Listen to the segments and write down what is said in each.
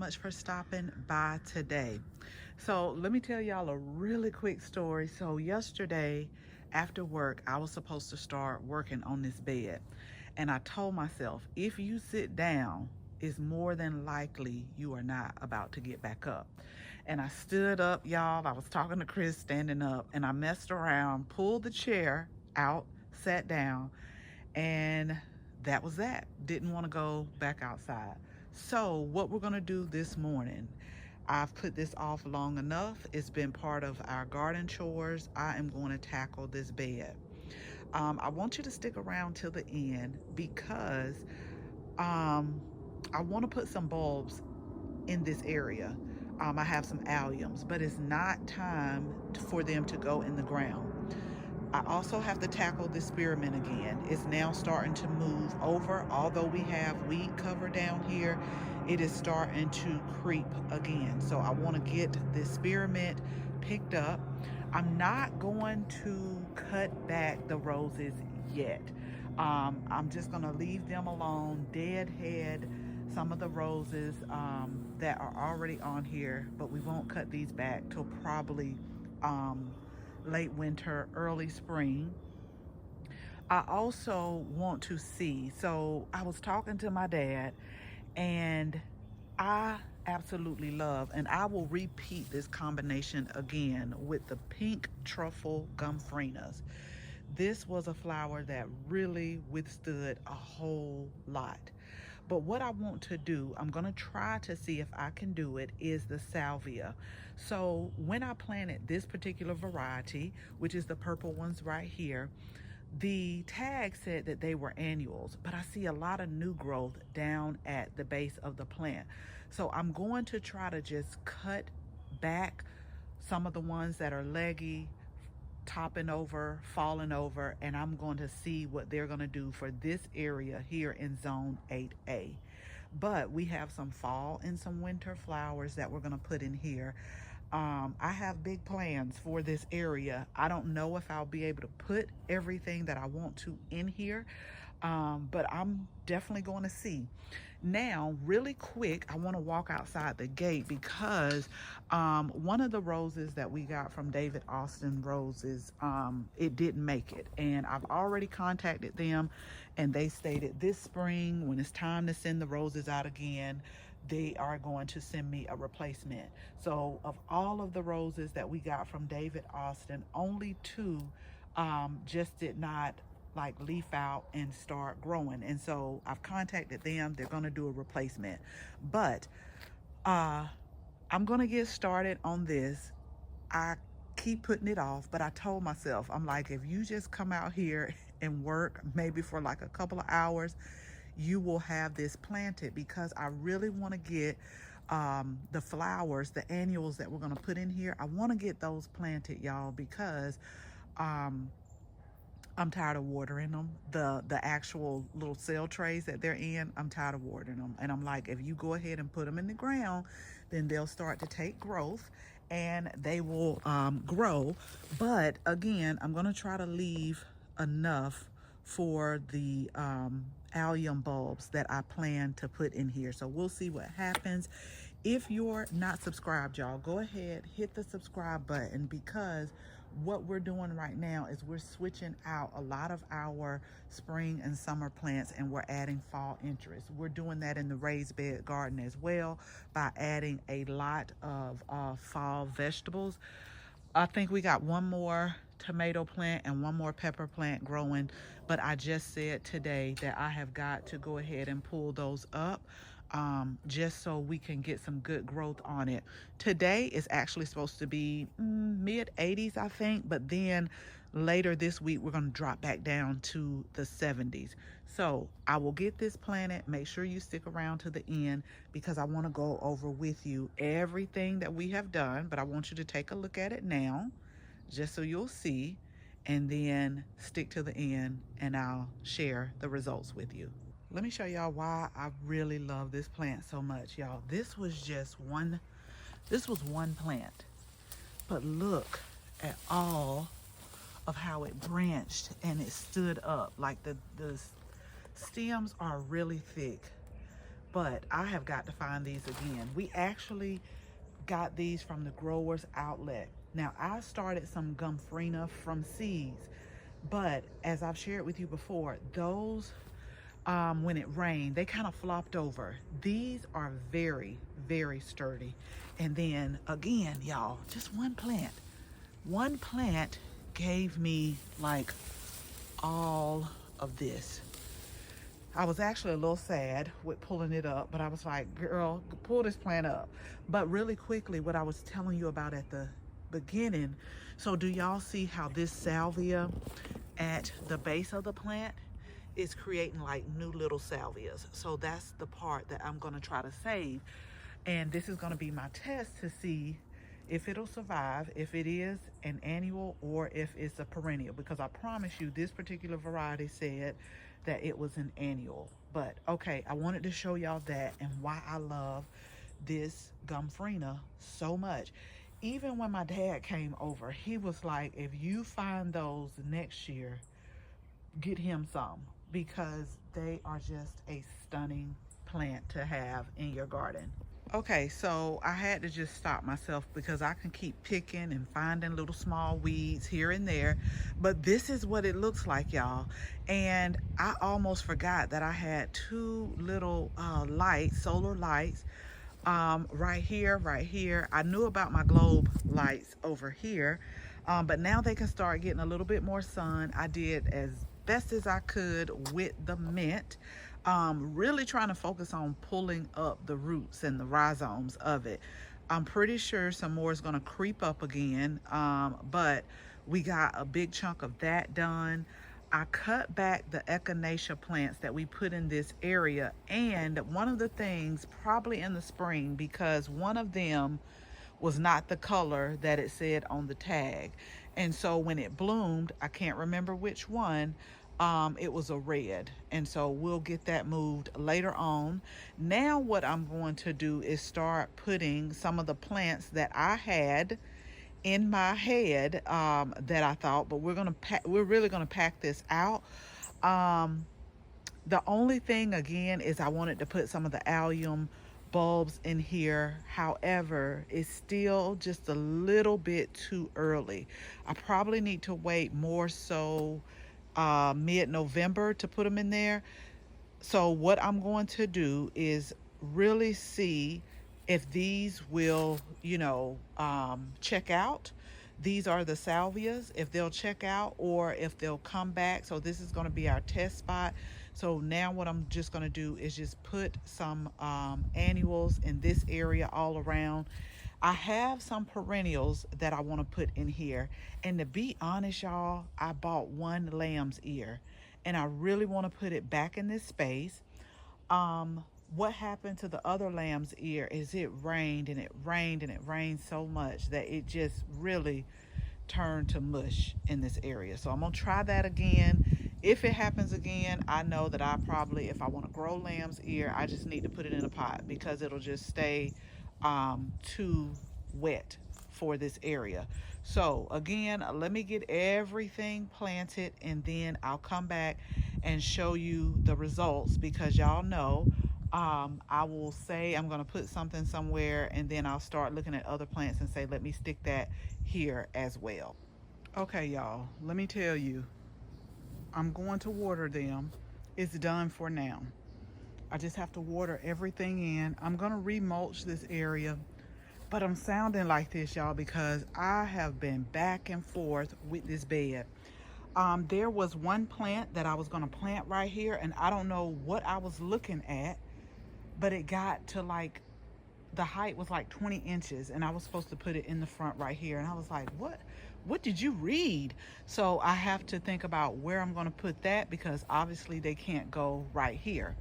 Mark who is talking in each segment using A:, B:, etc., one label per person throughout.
A: much for stopping by today. So let me tell y'all a really quick story. So yesterday after work, I was supposed to start working on this bed. And I told myself, if you sit down, it's more than likely you are not about to get back up. And I stood up, y'all. I was talking to Chris standing up, and I messed around, pulled the chair out, sat down, and that was that. Didn't want to go back outside. So what we're going to do this morning, I've put this off long enough. It's been part of our garden chores. I am going to tackle this bed. I want you to stick around till the end because I want to put some bulbs in this area. I have some alliums, but it's not time for them to go in the ground. I also have to tackle the spearmint again. It's now starting to move over. Although we have weed cover down here, it is starting to creep again. So I want to get this spearmint picked up. I'm not going to cut back the roses yet. I'm just going to leave them alone, deadhead some of the roses that are already on here, but we won't cut these back till probably late winter, early spring. I also want to see, so I was talking to my dad, and I absolutely love, and I will repeat this combination again with the pink truffle gumfrinas. This was a flower that really withstood a whole lot. But what I want to do, I'm going to try to see if I can do it, is the salvia. So when I planted this particular variety, which is the purple ones right here, the tag said that they were annuals, but I see a lot of new growth down at the base of the plant. So I'm going to try to just cut back some of the ones that are leggy, topping over, falling over, and I'm going to see what they're going to do for this area here in zone 8A. But we have some fall and some winter flowers that we're going to put in here. I have big plans for this area. I don't know if I'll be able to put everything that I want to in here, but I'm definitely going to see. Now, really quick, I want to walk outside the gate because one of the roses that we got from David Austin Roses, it didn't make it. And I've already contacted them, and they stated this spring, when it's time to send the roses out again, they are going to send me a replacement. So of all of the roses that we got from David Austin, only two just did not like leaf out and start growing. And so I've contacted them. They're going to do a replacement. But I'm going to get started on this. I keep putting it off, but I told myself, I'm like, if you just come out here and work maybe for like a couple of hours, you will have this planted, because I really want to get the flowers, the annuals that we're going to put in here. I want to get those planted, y'all, because I'm tired of watering them. The actual little cell trays that they're in, I'm tired of watering them. And I'm like, if you go ahead and put them in the ground, then they'll start to take growth and they will grow. But again, I'm going to try to leave enough for the allium bulbs that I plan to put in here. So we'll see what happens. If you're not subscribed, y'all, go ahead, hit the subscribe button, because what we're doing right now is we're switching out a lot of our spring and summer plants, and we're adding fall interest. We're doing that in the raised bed garden as well by adding a lot of fall vegetables. I think we got one more tomato plant and one more pepper plant growing, but I just said today that I have got to go ahead and pull those up just so we can get some good growth on it. Today is actually supposed to be mid 80s, I think, but then later this week we're going to drop back down to the 70s. So I will get this planted. Make sure you stick around to the end, because I want to go over with you everything that we have done, but I want you to take a look at it now just so you'll see, and then stick to the end and I'll share the results with you. Let me show y'all why I really love this plant so much, y'all. This was one plant, but look at all of how it branched and it stood up. Like the stems are really thick. but I have got to find these again. We actually got these from the growers outlet. Now, I started some Gomphrena from seeds, but as I've shared with you before, those when it rained, they kind of flopped over. These are very, very sturdy. And then again, y'all, just one plant gave me like all of this. I was actually a little sad with pulling it up, but I was like, girl, pull this plant up. But really quickly, what I was telling you about at the beginning, so do y'all see how this salvia at the base of the plant is creating like new little salvias? So that's the part that I'm gonna try to save. And this is gonna be my test to see if it'll survive, if it is an annual or if it's a perennial, because I promise you this particular variety said that it was an annual. But okay, I wanted to show y'all that and why I love this Gomphrena so much. Even when my dad came over, he was like, if you find those next year, get him some, because they are just a stunning plant to have in your garden. Okay, so I had to just stop myself because I can keep picking and finding little small weeds here and there, but this is what it looks like, y'all. And I almost forgot that I had two little lights, solar lights, right here, right here. I knew about my globe lights over here, but now they can start getting a little bit more sun. I did as best as I could with the mint. Really trying to focus on pulling up the roots and the rhizomes of it. I'm pretty sure some more is going to creep up again, but we got a big chunk of that done. I cut back the echinacea plants that we put in this area, and one of the things probably in the spring, because one of them was not the color that it said on the tag, and so when it bloomed, I can't remember which one, it was a red, and so we'll get that moved later on. Now what I'm going to do is start putting some of the plants that I had in my head, that I thought, but we're really gonna pack this out. The only thing again is I wanted to put some of the allium bulbs in here. However, it's still just a little bit too early. I probably need to wait more so mid-November to put them in there. So what I'm going to do is really see if these will, check out. These are the salvias, if they'll check out or if they'll come back. So this is going to be our test spot. So now what I'm just going to do is just put some annuals in this area all around. I have some perennials that I want to put in here. And to be honest, y'all, I bought one lamb's ear and I really want to put it back in this space. What happened to the other lamb's ear is it rained and it rained and it rained so much that it just really turned to mush in this area. So I'm gonna try that again. If it happens again, I know that I probably, if I want to grow lamb's ear, I just need to put it in a pot because it'll just stay too wet for this area. So again, let me get everything planted and then I'll come back and show you the results, because y'all know I will say I'm going to put something somewhere and then I'll start looking at other plants and say, let me stick that here as well. Okay, y'all, let me tell you, I'm going to water them. It's done for now. I just have to water everything in. I'm going to remulch this area, but I'm sounding like this, y'all, because I have been back and forth with this bed. There was one plant that I was going to plant right here, and I don't know what I was looking at, but it got to like, the height was like 20 inches and I was supposed to put it in the front right here. And I was like, what did you read? So I have to think about where I'm going to put that, because obviously they can't go right here.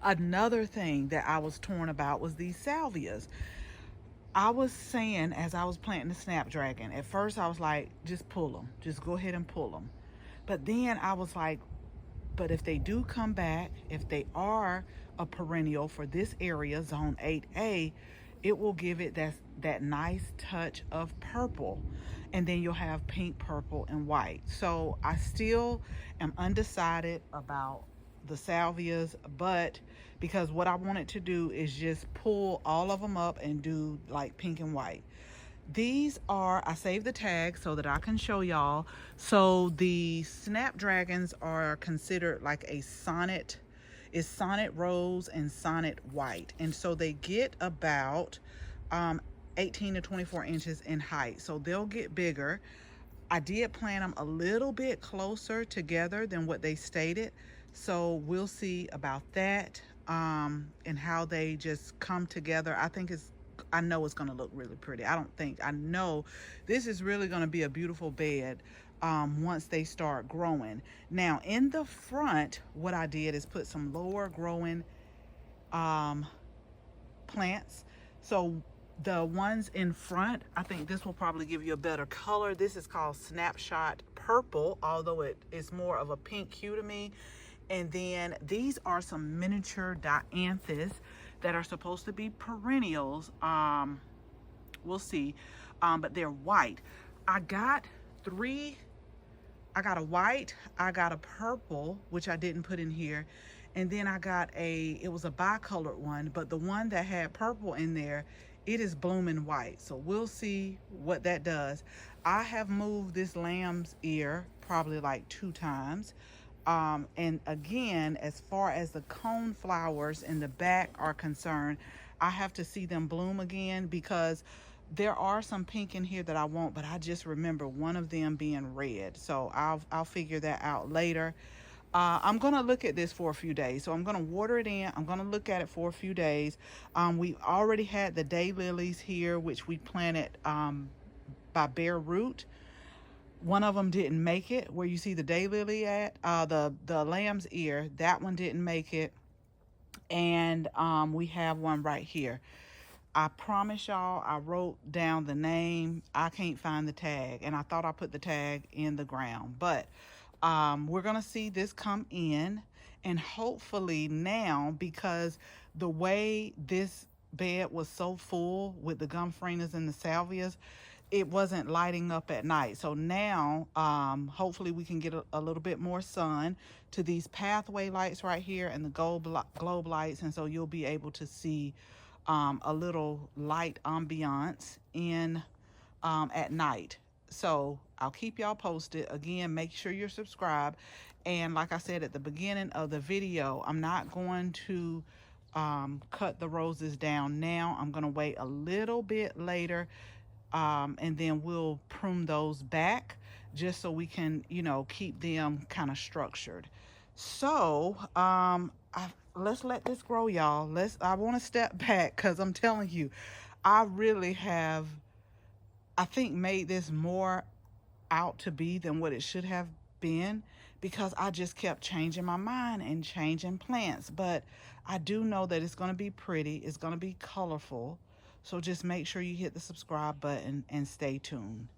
A: Another thing that I was torn about was these salvias. I was saying as I was planting the snapdragon, at first I was like, just pull them, just go ahead and pull them. But then I was like, but if they do come back, if they are a perennial for this area, zone 8A, it will give it that nice touch of purple. And then you'll have pink, purple, and white. So I still am undecided about the salvias, but because what I wanted to do is just pull all of them up and do like pink and white. These are, I saved the tag so that I can show y'all. So the snapdragons are considered like a sonnet. It's sonnet rose and sonnet white, and so they get about 18 to 24 inches in height, so they'll get bigger. I did plant them a little bit closer together than what they stated, so we'll see about that, and how they just come together. I know it's going to look really pretty. I know this is really going to be a beautiful bed once they start growing. Now in the front, what I did is put some lower growing plants. So the ones in front, I think this will probably give you a better color. This is called Snapshot Purple, although it is more of a pink hue to me. And then these are some miniature dianthus that are supposed to be perennials. We'll see, but they're white. I got a white, I got a purple, which I didn't put in here, and then I got it was a bicolored one, but the one that had purple in there, it is blooming white. So we'll see what that does. I have moved this lamb's ear probably like 2 times. And again, as far as the cone flowers in the back are concerned, I have to see them bloom again, because there are some pink in here that I want, but I just remember one of them being red. So I'll figure that out later. I'm going to look at this for a few days. So I'm going to water it in. I'm going to look at it for a few days. We already had the daylilies here, which we planted by bare root. One of them didn't make it, where you see the daylily at, the lamb's ear, that one didn't make it. And we have one right here. I promise y'all, I wrote down the name. I can't find the tag, and I thought I put the tag in the ground, but we're gonna see this come in, and hopefully now, because the way this bed was so full with the gumfrinas and the salvias, it wasn't lighting up at night. So now hopefully we can get a little bit more sun to these pathway lights right here and the globe lights, and so you'll be able to see a little light ambiance in at night. So I'll keep y'all posted. Again, make sure you're subscribed, and like I said at the beginning of the video, I'm not going to cut the roses down now. I'm going to wait a little bit later, and then we'll prune those back just so we can, keep them kind of structured. So let's let this grow, y'all. I want to step back, because I'm telling you, I really have, I think, made this more out to be than what it should have been, because I just kept changing my mind and changing plants. But I do know that it's going to be pretty, it's going to be colorful. So just make sure you hit the subscribe button and stay tuned.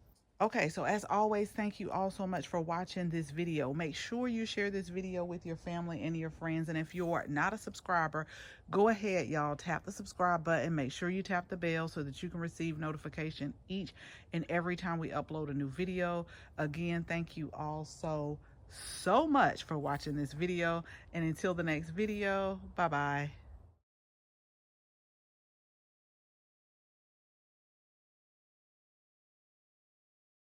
A: Okay, so as always, thank you all so much for watching this video. Make sure you share this video with your family and your friends. And if you're not a subscriber, go ahead, y'all, tap the subscribe button. Make sure you tap the bell so that you can receive notification each and every time we upload a new video. Again, thank you all so much for watching this video. And until the next video, bye-bye.